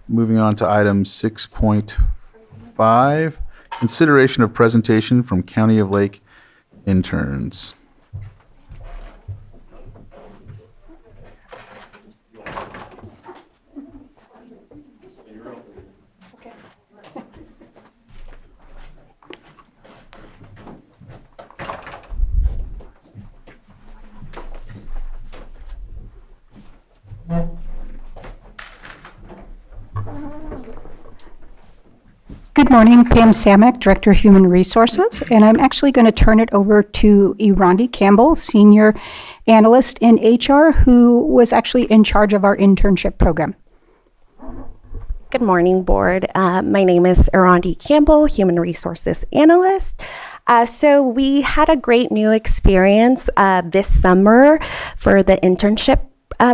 Moving on to item 6.5, consideration of presentation from County of Lake interns. Good morning, Pam Samek, Director of Human Resources, and I'm actually going to turn it over to Erondi Campbell, Senior Analyst in HR, who was actually in charge of our internship program. Good morning, Board. My name is Erondi Campbell, Human Resources Analyst. So we had a great new experience this summer for the internship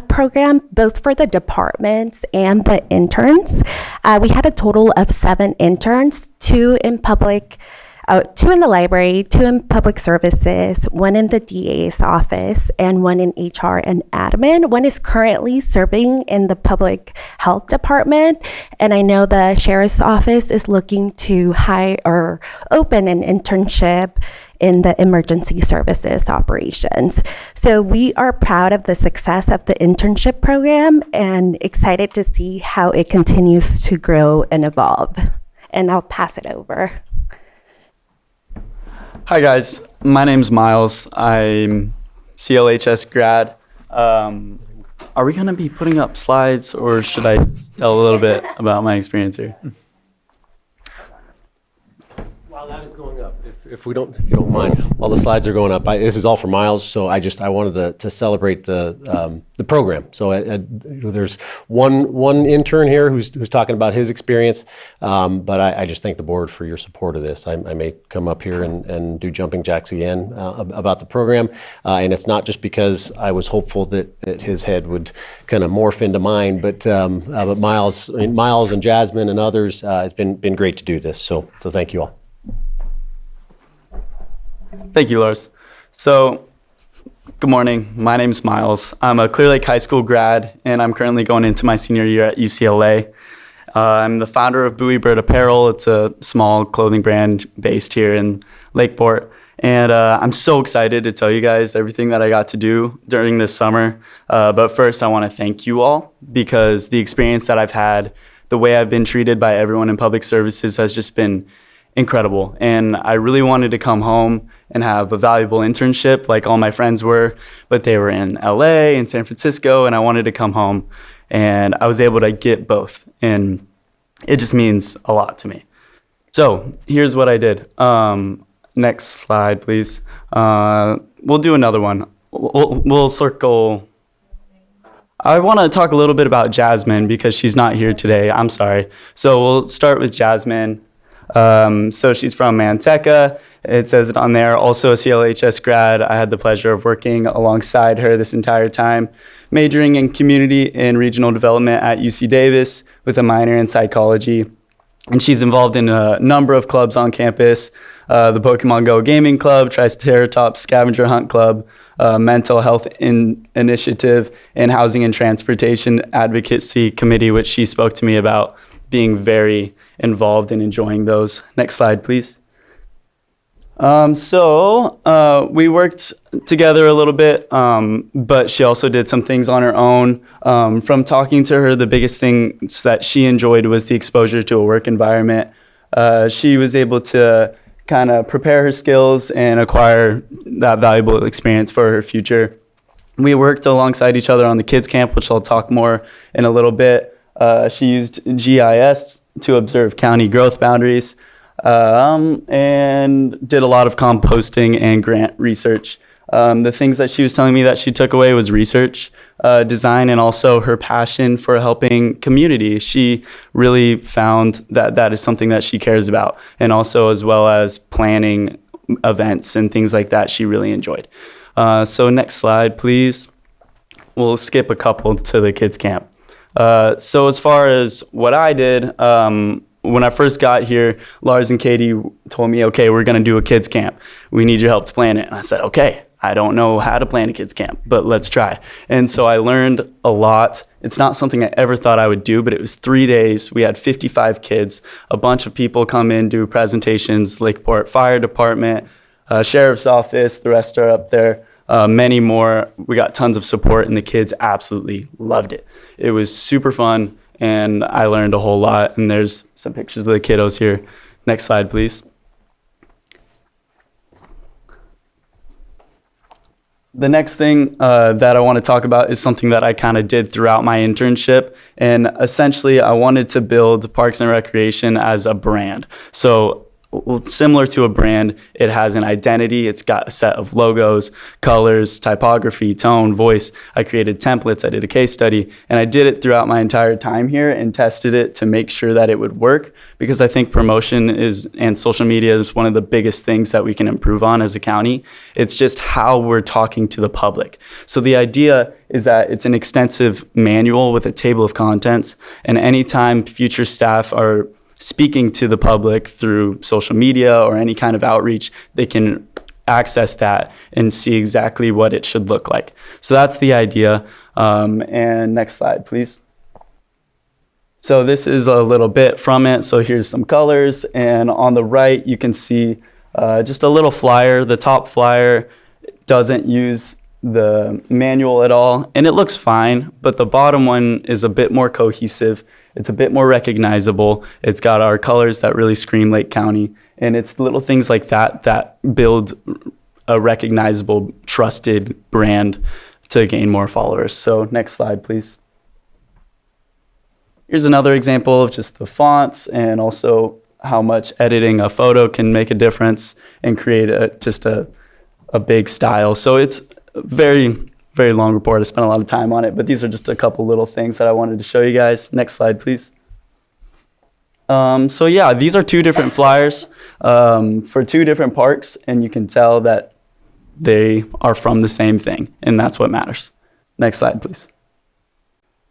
program, both for the departments and the interns. We had a total of 7 interns, 2 in the library, 2 in public services, 1 in the DA's office, and 1 in HR and admin. 1 is currently serving in the public health department, and I know the sheriff's office is looking to hire or open an internship in the emergency services operations. So we are proud of the success of the internship program and excited to see how it continues to grow and evolve. And I'll pass it over. Hi guys, my name's Miles. I'm CLHS grad. Are we gonna be putting up slides or should I tell a little bit about my experience here? While that is going up, if you don't mind, while the slides are going up, this is all for Miles, so I wanted to celebrate the program. So there's one intern here who's talking about his experience, but I just thank the board for your support of this. I may come up here and do jumping jacks again about the program, and it's not just because I was hopeful that his head would kind of morph into mine, but Miles and Jasmine and others, it's been great to do this. So thank you all. Thank you, Lars. So, good morning. My name's Miles. I'm a Clear Lake High School grad, and I'm currently going into my senior year at UCLA. I'm the founder of Bowie Bird Apparel. It's a small clothing brand based here in Lakeport. And I'm so excited to tell you guys everything that I got to do during this summer. But first, I want to thank you all because the experience that I've had, the way I've been treated by everyone in public services has just been incredible. And I really wanted to come home and have a valuable internship like all my friends were, but they were in LA and San Francisco, and I wanted to come home, and I was able to get both, and it just means a lot to me. So here's what I did. Next slide, please. We'll do another one. We'll circle. I want to talk a little bit about Jasmine because she's not here today. I'm sorry. So we'll start with Jasmine. So she's from Manteca. It says it on there. Also a CLHS grad. I had the pleasure of working alongside her this entire time, majoring in community and regional development at UC Davis with a minor in psychology. And she's involved in a number of clubs on campus, the Pokemon Go Gaming Club, Triceratops Scavenger Hunt Club, Mental Health Initiative, and Housing and Transportation Advocacy Committee, which she spoke to me about being very involved and enjoying those. Next slide, please. So we worked together a little bit, but she also did some things on her own. From talking to her, the biggest things that she enjoyed was the exposure to a work environment. She was able to kind of prepare her skills and acquire that valuable experience for her future. We worked alongside each other on the kids camp, which I'll talk more in a little bit. She used GIS to observe county growth boundaries, and did a lot of composting and grant research. The things that she was telling me that she took away was research, design, and also her passion for helping community. She really found that that is something that she cares about, and also as well as planning events and things like that she really enjoyed. So next slide, please. We'll skip a couple to the kids camp. So as far as what I did, when I first got here, Lars and Katie told me, okay, we're going to do a kids camp. We need your help to plan it. And I said, okay, I don't know how to plan a kids camp, but let's try. And so I learned a lot. It's not something I ever thought I would do, but it was 3 days. We had 55 kids, a bunch of people come in, do presentations, Lakeport Fire Department, Sheriff's Office, the rest are up there, many more. We got tons of support, and the kids absolutely loved it. It was super fun, and I learned a whole lot, and there's some pictures of the kiddos here. Next slide, please. The next thing that I want to talk about is something that I kind of did throughout my internship. And essentially, I wanted to build Parks and Recreation as a brand. So similar to a brand, it has an identity. It's got a set of logos, colors, typography, tone, voice. I created templates. I did a case study. And I did it throughout my entire time here and tested it to make sure that it would work, because I think promotion and social media is one of the biggest things that we can improve on as a county. It's just how we're talking to the public. So the idea is that it's an extensive manual with a table of contents, and anytime future staff are speaking to the public through social media or any kind of outreach, they can access that and see exactly what it should look like. So that's the idea. And next slide, please. So this is a little bit from it. So here's some colors, and on the right, you can see just a little flyer. The top flyer doesn't use the manual at all, and it looks fine, but the bottom one is a bit more cohesive. It's a bit more recognizable. It's got our colors that really scream Lake County, and it's little things like that that build a recognizable, trusted brand to gain more followers. So next slide, please. Here's another example of just the fonts and also how much editing a photo can make a difference and create just a big style. So it's very, very long report. I spent a lot of time on it, but these are just a couple little things that I wanted to show you guys. Next slide, please. So yeah, these are 2 different flyers for 2 different parks, and you can tell that they are from the same thing, and that's what matters. Next slide, please.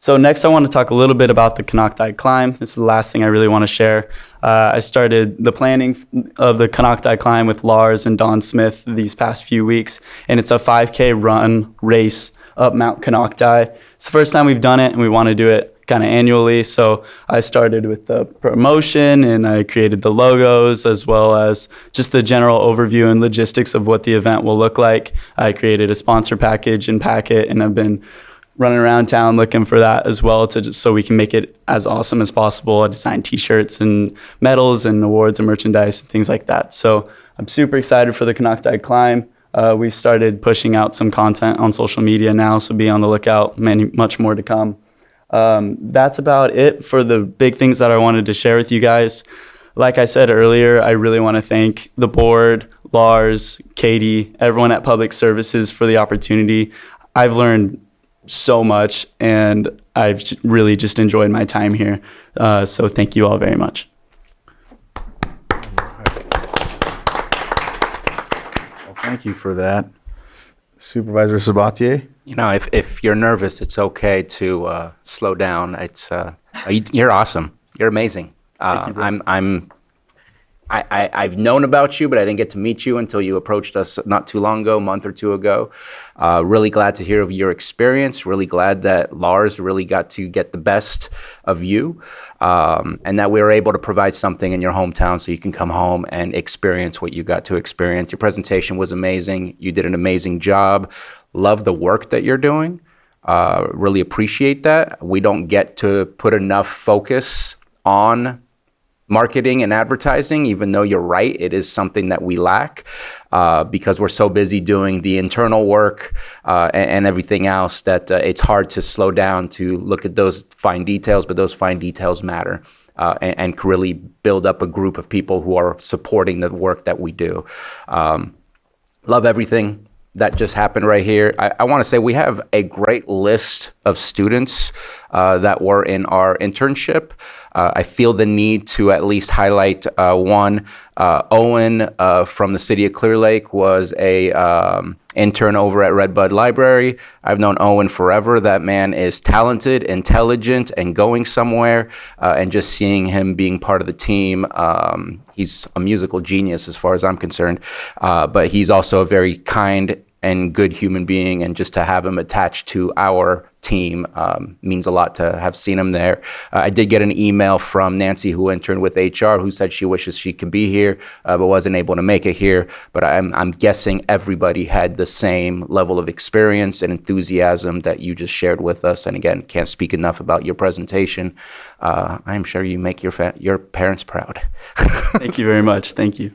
So next I want to talk a little bit about the Canocti Climb. This is the last thing I really want to share. I started the planning of the Canocti Climb with Lars and Don Smith these past few weeks, and it's a 5K run race up Mount Canocti. It's the first time we've done it, and we want to do it kind of annually. So I started with the promotion, and I created the logos as well as just the general overview and logistics of what the event will look like. I created a sponsor package and packet, and I've been running around town looking for that as well, so we can make it as awesome as possible. I designed t-shirts and medals and awards and merchandise and things like that. So I'm super excited for the Canocti Climb. We've started pushing out some content on social media now, so be on the lookout, much more to come. That's about it for the big things that I wanted to share with you guys. Like I said earlier, I really want to thank the board, Lars, Katie, everyone at Public Services for the opportunity. I've learned so much, and I've really just enjoyed my time here. So thank you all very much. Well, thank you for that. Supervisor Sabatier? You know, if you're nervous, it's okay to slow down. It's you're awesome. You're amazing. I've known about you, but I didn't get to meet you until you approached us not too long ago, a month or 2 ago. Really glad to hear of your experience. Really glad that Lars really got to get the best of you, and that we were able to provide something in your hometown so you can come home and experience what you got to experience. Your presentation was amazing. You did an amazing job. Love the work that you're doing. Really appreciate that. We don't get to put enough focus on marketing and advertising, even though you're right, it is something that we lack because we're so busy doing the internal work and everything else that it's hard to slow down to look at those fine details, but those fine details matter and really build up a group of people who are supporting the work that we do. Love everything that just happened right here. I want to say we have a great list of students that were in our internship. I feel the need to at least highlight one. Owen from the city of Clear Lake was a intern over at Redbud Library. I've known Owen forever. That man is talented, intelligent, and going somewhere. And just seeing him being part of the team, he's a musical genius as far as I'm concerned. But he's also a very kind and good human being, and just to have him attached to our team means a lot to have seen him there. I did get an email from Nancy, who interned with HR, who said she wishes she could be here, but wasn't able to make it here. But I'm guessing everybody had the same level of experience and enthusiasm that you just shared with us. And again, can't speak enough about your presentation. I'm sure you make your parents proud. Thank you very much. Thank you.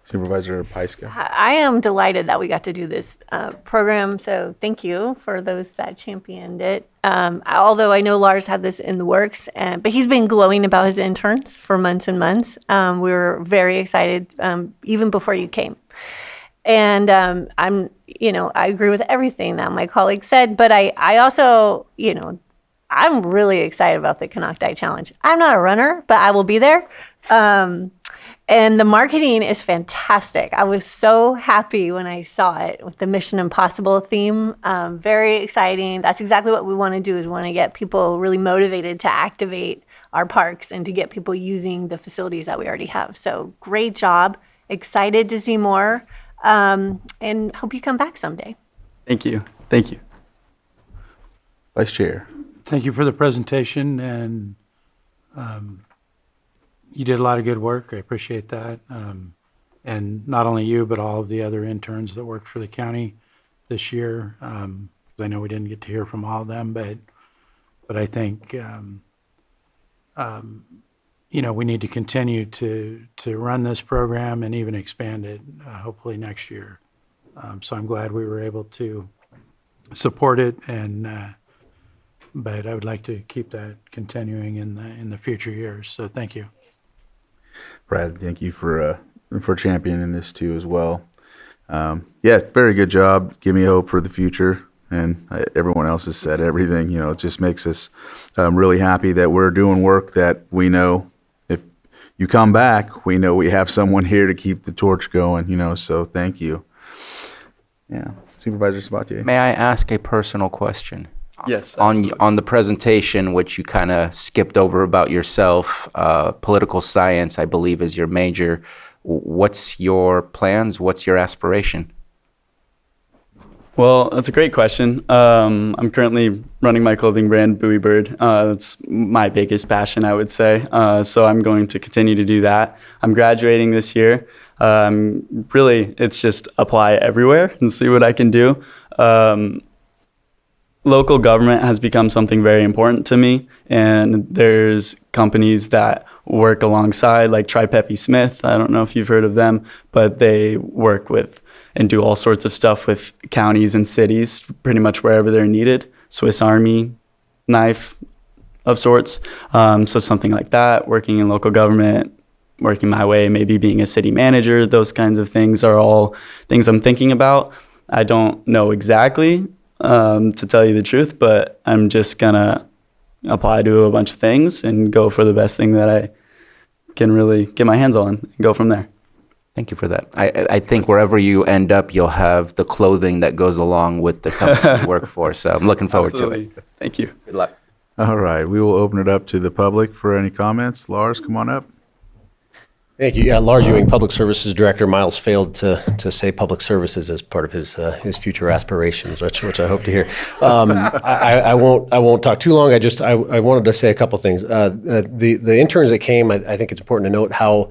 Supervisor Pyska. I am delighted that we got to do this program, so thank you for those that championed it. Although I know Lars had this in the works, but he's been glowing about his interns for months and months. We were very excited even before you came. And I agree with everything that my colleague said, but I also, I'm really excited about the Canocti Challenge. I'm not a runner, but I will be there. And the marketing is fantastic. I was so happy when I saw it with the Mission Impossible theme. Very exciting. That's exactly what we want to do, is we want to get people really motivated to activate our parks and to get people using the facilities that we already have. So great job. Excited to see more, and hope you come back someday. Thank you. Thank you. Vice Chair. Thank you for the presentation, and you did a lot of good work. I appreciate that. And not only you, but all of the other interns that worked for the county this year. 'Cause I know we didn't get to hear from all of them, but I think, we need to continue to run this program and even expand it, hopefully next year. So I'm glad we were able to support it, but I would like to keep that continuing in the future years. So thank you. Brad, thank you for championing this too as well. Very good job. Give me hope for the future. And everyone else has said everything. It just makes us really happy that we're doing work that we know if you come back, we know we have someone here to keep the torch going. So thank you. Yeah, Supervisor Sabatier. May I ask a personal question? Yes. On the presentation, which you kind of skipped over about yourself, political science, I believe, is your major. What's your plans? What's your aspiration? Well, that's a great question. I'm currently running my clothing brand, Bowie Bird. That's my biggest passion, I would say. So I'm going to continue to do that. I'm graduating this year. Really, it's just apply everywhere and see what I can do. Local government has become something very important to me, and there's companies that work alongside, like Tripepi Smith. I don't know if you've heard of them, but they work with and do all sorts of stuff with counties and cities, pretty much wherever they're needed. Swiss Army knife of sorts. So something like that, working in local government, working my way, maybe being a city manager, those kinds of things are all things I'm thinking about. I don't know exactly, to tell you the truth, but I'm just gonna apply to a bunch of things and go for the best thing that I can really get my hands on and go from there. Thank you for that. I think wherever you end up, you'll have the clothing that goes along with the company you work for. So I'm looking forward to it. Thank you. Good luck. All right, we will open it up to the public for any comments. Lars, come on up. Thank you. Lars Ewing, Public Services Director. Miles failed to say public services as part of his future aspirations, which I hope to hear. I won't talk too long. I wanted to say a couple things. The interns that came, I think it's important to note how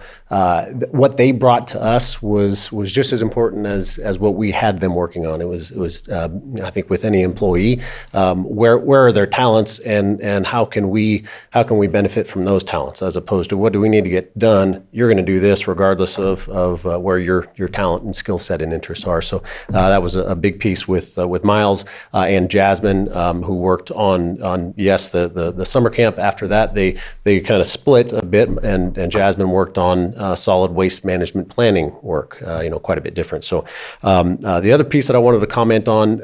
what they brought to us was just as important as what we had them working on. It was I think with any employee, where are their talents and how can we benefit from those talents, as opposed to what do we need to get done. You're going to do this regardless of where your talent and skill set and interests are. So that was a big piece with Miles and Jasmine, who worked on the summer camp. After that, they kind of split a bit, and Jasmine worked on solid waste management planning work, quite a bit different. So the other piece that I wanted to comment on,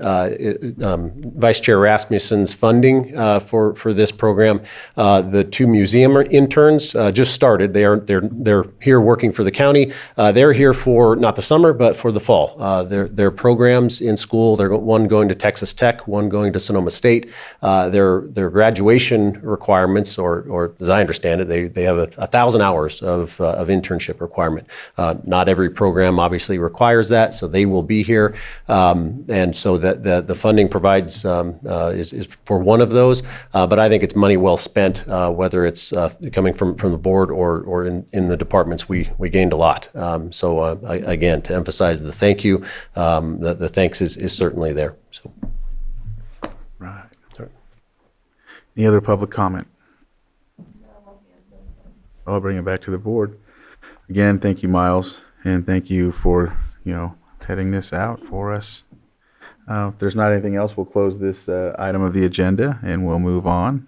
Vice Chair Rasmussen's funding for this program. The two museum interns just started. They're here working for the county. They're here for not the summer, but for the fall. Their programs in school, they're one going to Texas Tech, one going to Sonoma State. Their graduation requirements, or as I understand it, they have 1,000 hours of internship requirement. Not every program obviously requires that, so they will be here. And so that the funding provides is for one of those, but I think it's money well spent, whether it's coming from the board or in the departments. We gained a lot. Again, to emphasize the thank you, the thanks is certainly there. So. Right. Any other public comment? I'll bring it back to the board. Again, thank you, Miles, and thank you for, heading this out for us. If there's not anything else, we'll close this item of the agenda and we'll move on.